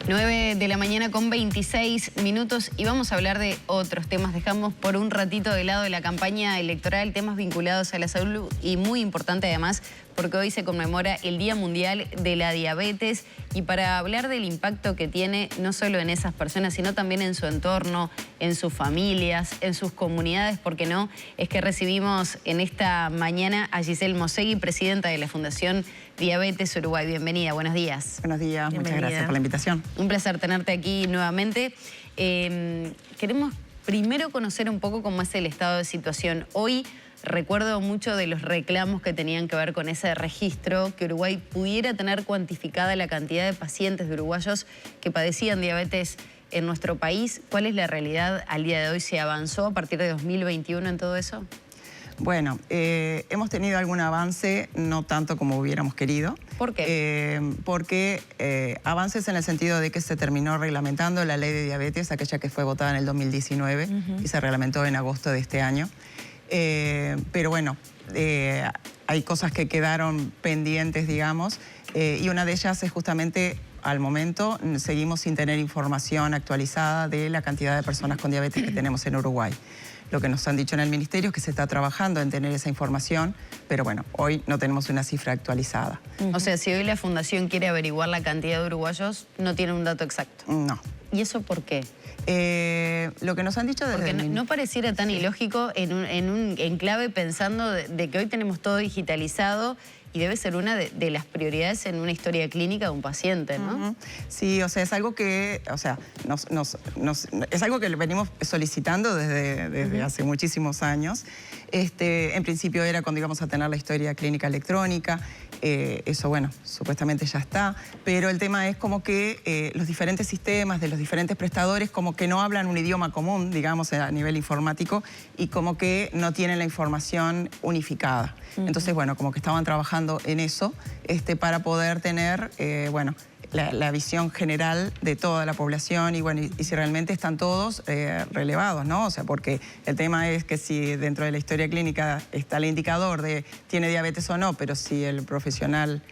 9 de la mañana con 26 minutos y vamos a hablar de otros temas. Dejamos por un ratito de lado la campaña electoral, temas vinculados a la salud y muy importante además porque hoy se conmemora el Día Mundial de la Diabetes y para hablar del impacto que tiene no solo en esas personas sino también en su entorno, en sus familias, en sus comunidades, ¿por qué no? Es que recibimos en esta mañana a Giselle Mosegui, presidenta de la Fundación Diabetes Uruguay. Bienvenida, buenos días. Buenos días, muchas gracias por la invitación. Un placer tenerte aquí nuevamente. Queremos primero conocer un poco cómo es el estado de situación. Hoy recuerdo mucho de los reclamos que tenían que ver con ese registro, que Uruguay pudiera tener cuantificada la cantidad de pacientes de uruguayos que padecían diabetes en nuestro país. ¿Cuál es la realidad al día de hoy? ¿Se avanzó a partir de 2021 en todo eso? Bueno, hemos tenido algún avance, no tanto como hubiéramos querido. ¿Por qué? Porque avances en el sentido de que se terminó reglamentando la ley de diabetes, aquella que fue votada en el 2019 y se reglamentó en agosto de este año. Pero bueno, hay cosas que quedaron pendientes, digamos, y una de ellas es justamente, al momento, seguimos sin tener información actualizada de la cantidad de personas con diabetes que tenemos en Uruguay. Lo que nos han dicho en el Ministerio es que se está trabajando en tener esa información, pero bueno, hoy no tenemos una cifra actualizada. O sea, si hoy la Fundación quiere averiguar la cantidad de uruguayos, no tiene un dato exacto. No. ¿Y eso por qué? Lo que nos han dicho desde Porque no pareciera tan ilógico en un enclave pensando de que hoy tenemos todo digitalizado y debe ser una de las prioridades en una historia clínica de un paciente, ¿no? Sí, o sea, es algo que, o sea, es algo que venimos solicitando desde hace muchísimos años. En principio era cuando íbamos a tener la historia clínica electrónica. Eso, bueno, supuestamente ya está, pero el tema es como que los diferentes sistemas de los diferentes prestadores como que no hablan un idioma común, digamos, a nivel informático, y como que no tienen la información unificada. Entonces, bueno, como que estaban trabajando en eso para poder tener, bueno, la visión general de toda la población y bueno, y si realmente están todos relevados, ¿no? O sea, porque el tema es que si dentro de la historia clínica está el indicador de tiene diabetes o no, pero si el profesional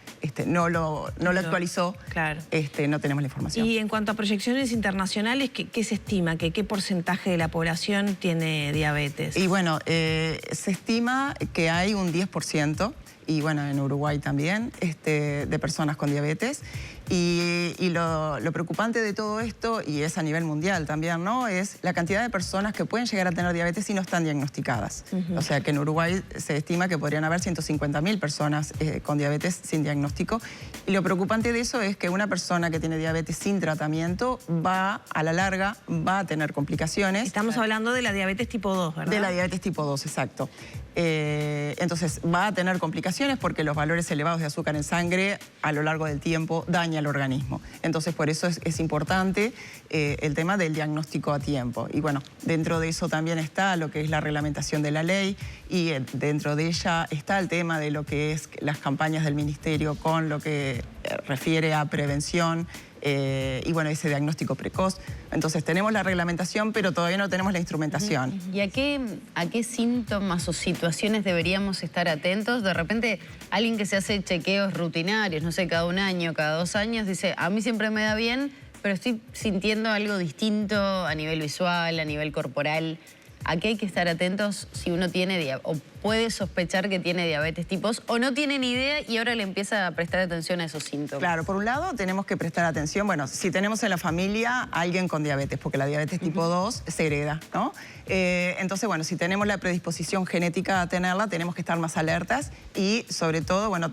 no lo actualizó, claro, no tenemos la información. Y en cuanto a proyecciones internacionales, ¿qué se estima? ¿Qué porcentaje de la población tiene diabetes? Y bueno, se estima que hay un 10%, y bueno, en Uruguay también, de personas con diabetes. Y lo preocupante de todo esto, y es a nivel mundial también, ¿no?, es la cantidad de personas que pueden llegar a tener diabetes y no están diagnosticadas. O sea, que en Uruguay se estima que podrían haber 150.000 personas con diabetes sin diagnóstico. Y lo preocupante de eso es que una persona que tiene diabetes sin tratamiento a la larga, va a tener complicaciones. Estamos hablando de la diabetes tipo 2, ¿verdad? De la diabetes tipo 2, exacto. Entonces va a tener complicaciones porque los valores elevados de azúcar en sangre a lo largo del tiempo dañan al organismo. Entonces por eso es importante el tema del diagnóstico a tiempo. Y bueno, dentro de eso también está lo que es la reglamentación de la ley y dentro de ella está el tema de lo que es las campañas del Ministerio con lo que refiere a prevención, y bueno, ese diagnóstico precoz. Entonces tenemos la reglamentación, pero todavía no tenemos la instrumentación. ¿Y a qué síntomas o situaciones deberíamos estar atentos? De repente, alguien que se hace chequeos rutinarios, no sé, cada un año, cada 2 años, dice, a mí siempre me da bien, pero estoy sintiendo algo distinto a nivel visual, a nivel corporal. ¿A qué hay que estar atentos si uno tiene o puede sospechar que tiene diabetes tipo 2 o no tiene ni idea y ahora le empieza a prestar atención a esos síntomas? Claro, por un lado tenemos que prestar atención, bueno, si tenemos en la familia a alguien con diabetes, porque la diabetes tipo 2 se hereda, ¿no? Entonces, bueno, si tenemos la predisposición genética a tenerla, tenemos que estar más alertas y, sobre todo, bueno,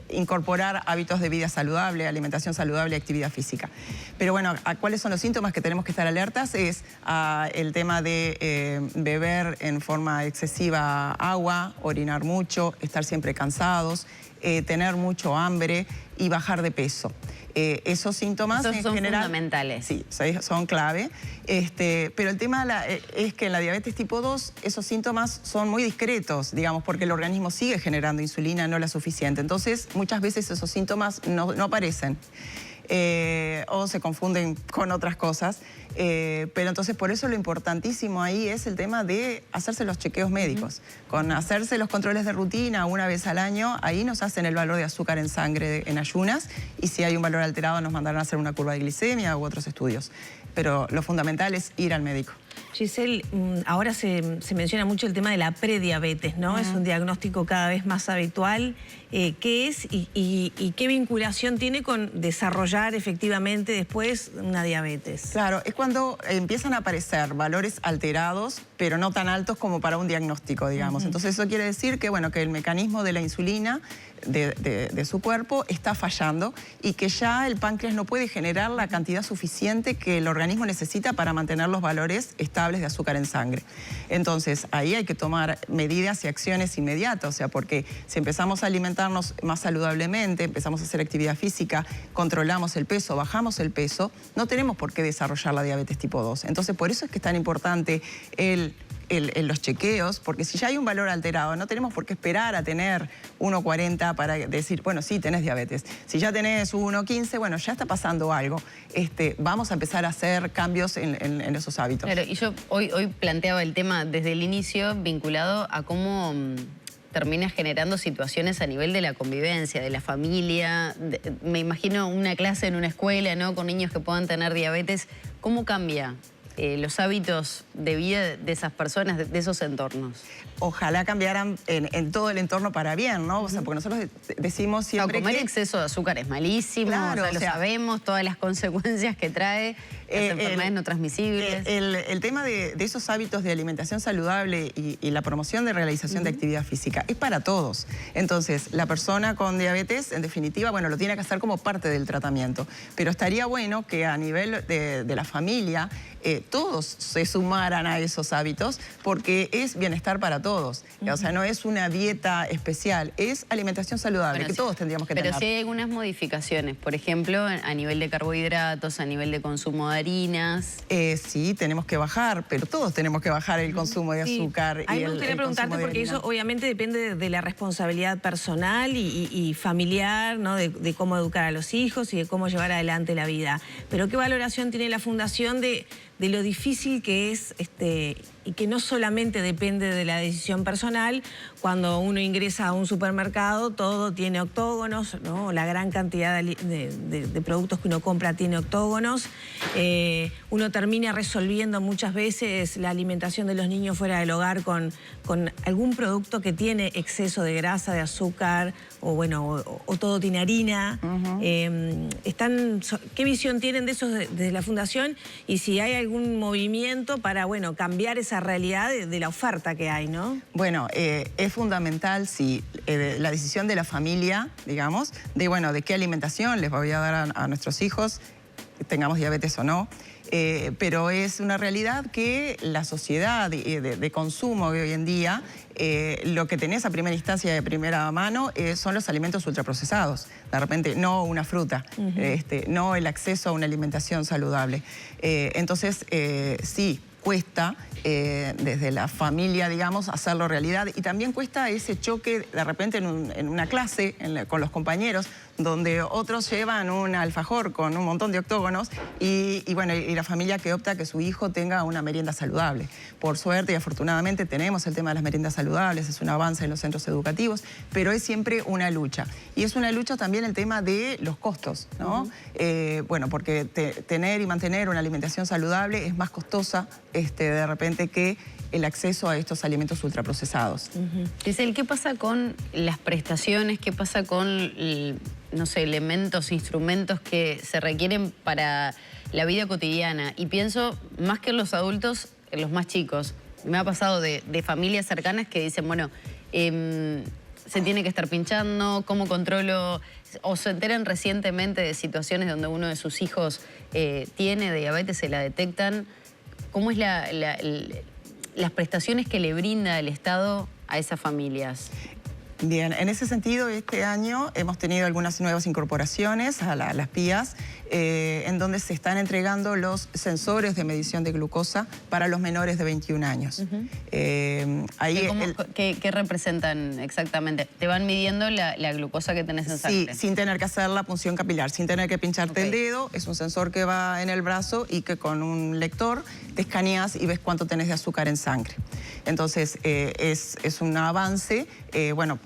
incorporar hábitos de vida saludable, alimentación saludable y actividad física. Pero bueno, ¿cuáles son los síntomas que tenemos que estar alertas? Es el tema de beber en forma excesiva agua, orinar mucho, estar siempre cansados, tener mucho hambre y bajar de peso. Esos síntomas en son general, fundamentales. Sí, son clave. Pero el tema es que en la diabetes tipo 2 esos síntomas son muy discretos, digamos, porque el organismo sigue generando insulina, no la suficiente. Entonces, muchas veces esos síntomas no aparecen. o se confunden con otras cosas. Pero entonces por eso lo importantísimo ahí es el tema de hacerse los chequeos médicos. Con hacerse los controles de rutina una vez al año, ahí nos hacen el valor de azúcar en sangre en ayunas, y si hay un valor alterado nos mandarán a hacer una curva de glicemia u otros estudios. Pero lo fundamental es ir al médico. Giselle, ahora se menciona mucho el tema de la prediabetes, ¿no? Es un diagnóstico cada vez más habitual. ¿Qué es y qué vinculación tiene con desarrollar efectivamente después una diabetes? Claro, es cuando empiezan a aparecer valores alterados, pero no tan altos como para un diagnóstico, digamos. Entonces eso quiere decir que, bueno, que el mecanismo de la insulina de su cuerpo está fallando y que ya el páncreas no puede generar la cantidad suficiente que el organismo necesita para mantener los valores estables de azúcar en sangre. Entonces ahí hay que tomar medidas y acciones inmediatas, o sea, porque si empezamos a alimentarnos más saludablemente, empezamos a hacer actividad física, controlamos el peso, bajamos el peso, no tenemos por qué desarrollar la diabetes tipo 2. Entonces por eso es que es tan importante los chequeos, porque si ya hay un valor alterado, no tenemos por qué esperar a tener 1,40 para decir, bueno, sí, tenés diabetes. Si ya tenés 1,15, bueno, ya está pasando algo. Vamos a empezar a hacer cambios en esos hábitos. Claro, y yo hoy planteaba el tema desde el inicio vinculado a cómo termina generando situaciones a nivel de la convivencia, de la familia. Me imagino una clase en una escuela, ¿no? Con niños que puedan tener diabetes. ¿Cómo cambia los hábitos de vida de esas personas, de esos entornos? Ojalá cambiaran en todo el entorno para bien, ¿no? O sea, porque nosotros decimos siempre comer que exceso de azúcar es malísimo, claro, lo sabemos, todas las consecuencias que trae, las enfermedades no transmisibles. El tema de esos hábitos de alimentación saludable y la promoción de realización de actividad física es para todos. Entonces, la persona con diabetes, en definitiva, bueno, lo tiene que hacer como parte del tratamiento. Pero estaría bueno que a nivel de la familia todos se sumaran a esos hábitos, porque es bienestar para todos. O sea, no es una dieta especial, es alimentación saludable, bueno, que todos tendríamos que tener. Pero sí hay algunas modificaciones, por ejemplo, a nivel de carbohidratos, a nivel de consumo de harinas. Sí, tenemos que bajar, pero todos tenemos que bajar el consumo de azúcar. A mí me gustaría preguntarte, porque eso obviamente depende de la responsabilidad personal y familiar, ¿no? De cómo educar a los hijos y de cómo llevar adelante la vida. Pero ¿qué valoración tiene la Fundación de lo difícil que es y que no solamente depende de la decisión personal? Cuando uno ingresa a un supermercado, todo tiene octógonos, ¿no? La gran cantidad de productos que uno compra tiene octógonos. Uno termina resolviendo muchas veces la alimentación de los niños fuera del hogar con algún producto que tiene exceso de grasa, de azúcar, o bueno, o todo tiene harina. ¿Qué visión tienen de eso desde la Fundación? Y si hay algún movimiento para, bueno, cambiar esa realidad de la oferta que hay, ¿no? Bueno, es fundamental, sí, la decisión de la familia, digamos, de qué alimentación les voy a dar a nuestros hijos, tengamos diabetes o no. Pero es una realidad que la sociedad de consumo de hoy en día, lo que tenés a primera instancia, de primera mano, son los alimentos ultraprocesados. De repente, no una fruta, no el acceso a una alimentación saludable. Entonces, sí, cuesta desde la familia, digamos, hacerlo realidad. Y también cuesta ese choque de repente en una clase con los compañeros, donde otros llevan un alfajor con un montón de octógonos y la familia que opta que su hijo tenga una merienda saludable. Por suerte y afortunadamente tenemos el tema de las meriendas saludables, es un avance en los centros educativos, pero es siempre una lucha. Y es una lucha también el tema de los costos, ¿no? Porque tener y mantener una alimentación saludable es más costosa de repente que el acceso a estos alimentos ultraprocesados. Giselle, ¿qué pasa con las prestaciones? ¿Qué pasa con, no sé, elementos, instrumentos que se requieren para la vida cotidiana? Y pienso, más que en los adultos, en los más chicos. Me ha pasado de familias cercanas que dicen, bueno, se tiene que estar pinchando, ¿cómo controlo? O se enteran recientemente de situaciones donde uno de sus hijos tiene diabetes, se la detectan. ¿Cómo es las prestaciones que le brinda el Estado a esas familias? Bien, en ese sentido, este año hemos tenido algunas nuevas incorporaciones a las PIAs, en donde se están entregando los sensores de medición de glucosa para los menores de 21 años. ¿Qué representan exactamente? ¿Te van midiendo la glucosa que tenés en sangre? Sí, sin tener que hacer la punción capilar, sin tener que pincharte el dedo. Es un sensor que va en el brazo y que con un lector te escaneas y ves cuánto tenés de azúcar en sangre. Entonces, es un avance, bueno,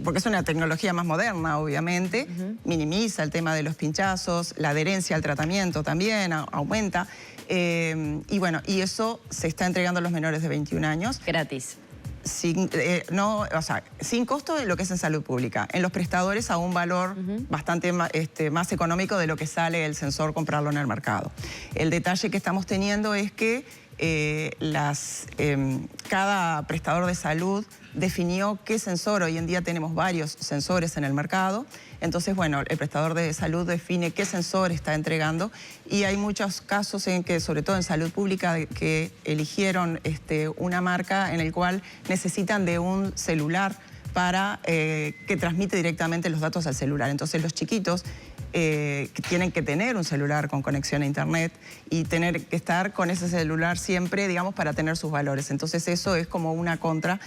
porque es una tecnología más moderna, obviamente, minimiza el tema de los pinchazos, la adherencia al tratamiento también aumenta, y bueno, y eso se está entregando a los menores de 21 años. Gratis. Sin costo de lo que es en salud pública. En los prestadores a un valor bastante más económico de lo que sale el sensor comprarlo en el mercado. El detalle que estamos teniendo es que cada prestador de salud definió qué sensor. Hoy en día tenemos varios sensores en el mercado. Entonces, bueno, el prestador de salud define qué sensor está entregando y hay muchos casos en que, sobre todo en salud pública, que eligieron una marca en el cual necesitan de un celular para que transmite directamente los datos al celular. Entonces, los chiquitos tienen que tener un celular con conexión a internet y tener que estar con ese celular siempre, digamos, para tener sus valores. Entonces eso es como una contra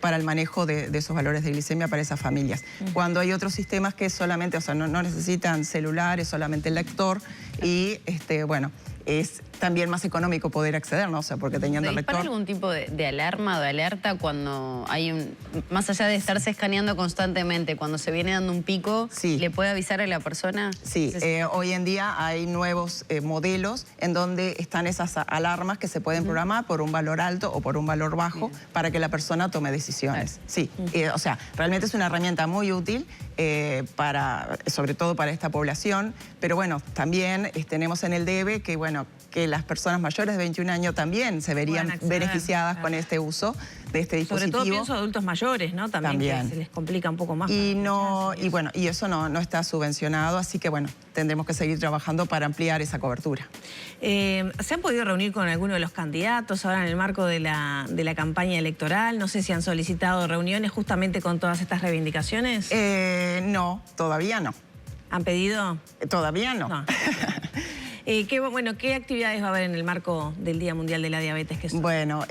para el manejo de esos valores de glicemia para esas familias. Cuando hay otros sistemas que solamente, o sea, no necesitan celulares, solamente el lector y, bueno, es también más económico poder acceder, ¿no? O sea, porque teniendo el lector... ¿Para algún tipo de alarma o de alerta cuando hay más allá de estarse escaneando constantemente, cuando se viene dando un pico, le puede avisar a la persona? Sí, hoy en día hay nuevos modelos en donde están esas alarmas que se pueden programar por un valor alto o por un valor bajo para que la persona tome decisiones. Sí, o sea, realmente es una herramienta muy útil sobre todo para esta población, pero bueno, también tenemos en el debe que, bueno, que las personas mayores de 21 años también se verían beneficiadas con este uso de este dispositivo. Sobre todo pienso adultos mayores, ¿no? También. Que se les complica un poco más. Y eso no está subvencionado, así que bueno, tendremos que seguir trabajando para ampliar esa cobertura. ¿Se han podido reunir con alguno de los candidatos ahora en el marco de la campaña electoral? No sé si han solicitado reuniones justamente con todas estas reivindicaciones. No, todavía no. ¿Han pedido? Todavía no. ¿Qué actividades va a haber en el marco del Día Mundial de la Diabetes? Bueno,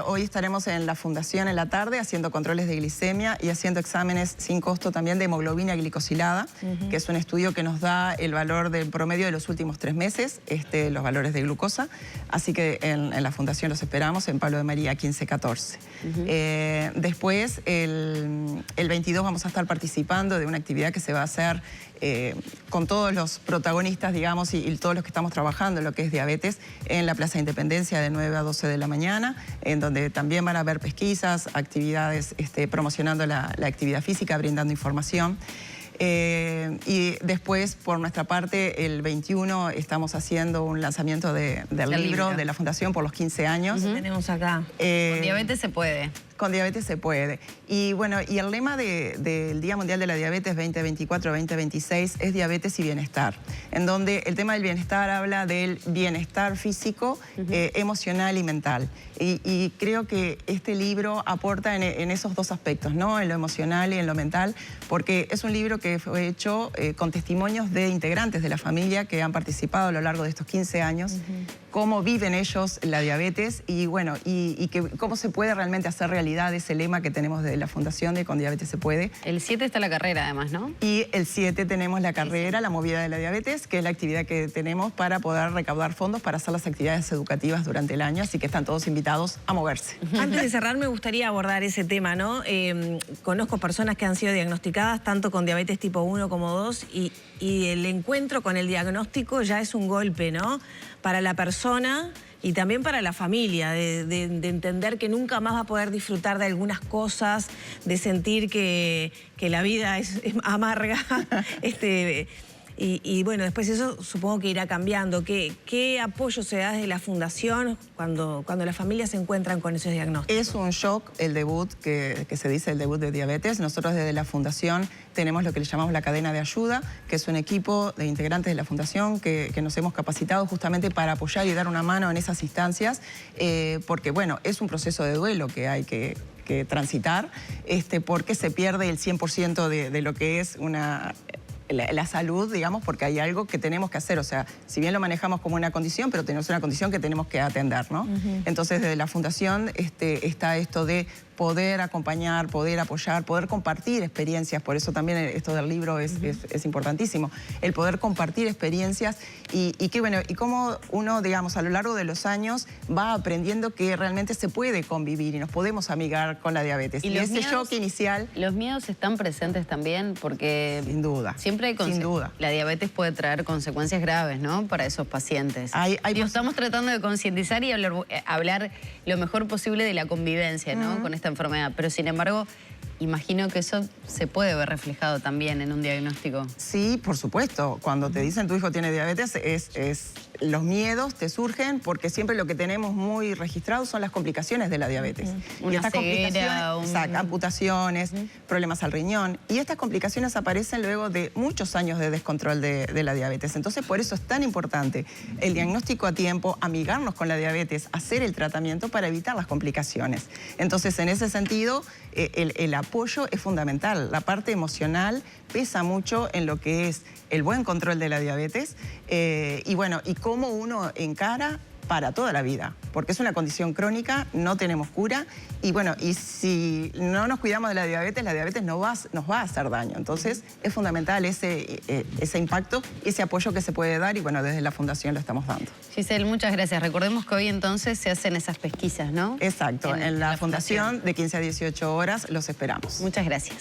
hoy estaremos en la Fundación en la tarde haciendo controles de glicemia y haciendo exámenes sin costo también de hemoglobina glicosilada, que es un estudio que nos da el valor del promedio de los últimos 3 meses, los valores de glucosa. Así que en la Fundación los esperamos, en Pablo de María 1514. Después, el 22 vamos a estar participando de una actividad que se va a hacer con todos los protagonistas, digamos, y todos los que estamos trabajando en lo que es diabetes, en la Plaza Independencia de 9 a 12 de la mañana, en donde también van a haber pesquisas, actividades promocionando la actividad física, brindando información. Y después, por nuestra parte, el 21 estamos haciendo un lanzamiento del libro de la Fundación por los 15 años. Tenemos acá. Con diabetes se puede. Con diabetes se puede. Y bueno, y el lema del Día Mundial de la Diabetes 2024-2026 es diabetes y bienestar, en donde el tema del bienestar habla del bienestar físico, emocional y mental. Y creo que este libro aporta en esos dos aspectos, ¿no? En lo emocional y en lo mental, porque es un libro que fue hecho con testimonios de integrantes de la familia que han participado a lo largo de estos 15 años, cómo viven ellos la diabetes y bueno, y cómo se puede realmente hacer realidad ese lema que tenemos de la Fundación de Con Diabetes se puede. El 7 está la carrera además, ¿no? Y el 7 tenemos la carrera, la movida de la diabetes, que es la actividad que tenemos para poder recaudar fondos para hacer las actividades educativas durante el año, así que están todos invitados a moverse. Antes de cerrar me gustaría abordar ese tema, ¿no? Conozco personas que han sido diagnosticadas tanto con diabetes tipo 1 como 2 y el encuentro con el diagnóstico ya es un golpe, ¿no? Para la persona y también para la familia, de entender que nunca más va a poder disfrutar de algunas cosas, de sentir que la vida es amarga. Y bueno, después eso supongo que irá cambiando. ¿Qué apoyo se da desde la Fundación cuando las familias se encuentran con esos diagnósticos? Es un shock el debut, que se dice el debut de diabetes. Nosotros desde la Fundación tenemos lo que le llamamos la cadena de ayuda, que es un equipo de integrantes de la Fundación que nos hemos capacitado justamente para apoyar y dar una mano en esas instancias, porque bueno, es un proceso de duelo que hay que que transitar, porque se pierde el 100% de lo que es la salud, digamos, porque hay algo que tenemos que hacer. O sea, si bien lo manejamos como una condición, pero tenemos una condición que tenemos que atender, ¿no? Entonces, desde la Fundación está esto de poder acompañar, poder apoyar, poder compartir experiencias. Por eso también esto del libro es importantísimo. El poder compartir experiencias y cómo uno, digamos, a lo largo de los años va aprendiendo que realmente se puede convivir y nos podemos amigar con la diabetes. Y ese shock inicial... ¿Los miedos están presentes también? Porque... Sin duda. Siempre hay sin duda. La diabetes puede traer consecuencias graves, ¿no? Para esos pacientes. Estamos tratando de concientizar y hablar lo mejor posible de la convivencia, ¿no? Con esta enfermedad. Pero sin embargo, imagino que eso se puede ver reflejado también en un diagnóstico. Sí, por supuesto. Cuando te dicen tu hijo tiene diabetes, los miedos te surgen porque siempre lo que tenemos muy registrado son las complicaciones de la diabetes. Una ceguera, amputaciones, problemas al riñón. Y estas complicaciones aparecen luego de muchos años de descontrol de la diabetes. Entonces, por eso es tan importante el diagnóstico a tiempo, amigarnos con la diabetes, hacer el tratamiento para evitar las complicaciones. Entonces, en ese sentido, el apoyo es fundamental. La parte emocional pesa mucho en lo que es el buen control de la diabetes y cómo uno encara para toda la vida, porque es una condición crónica, no tenemos cura y si no nos cuidamos de la diabetes nos va a hacer daño. Entonces es fundamental ese impacto y ese apoyo que se puede dar y desde la Fundación lo estamos dando. Giselle, muchas gracias. Recordemos que hoy entonces se hacen esas pesquisas, ¿no? Exacto, en la Fundación de 15 a 18 horas los esperamos. Muchas gracias.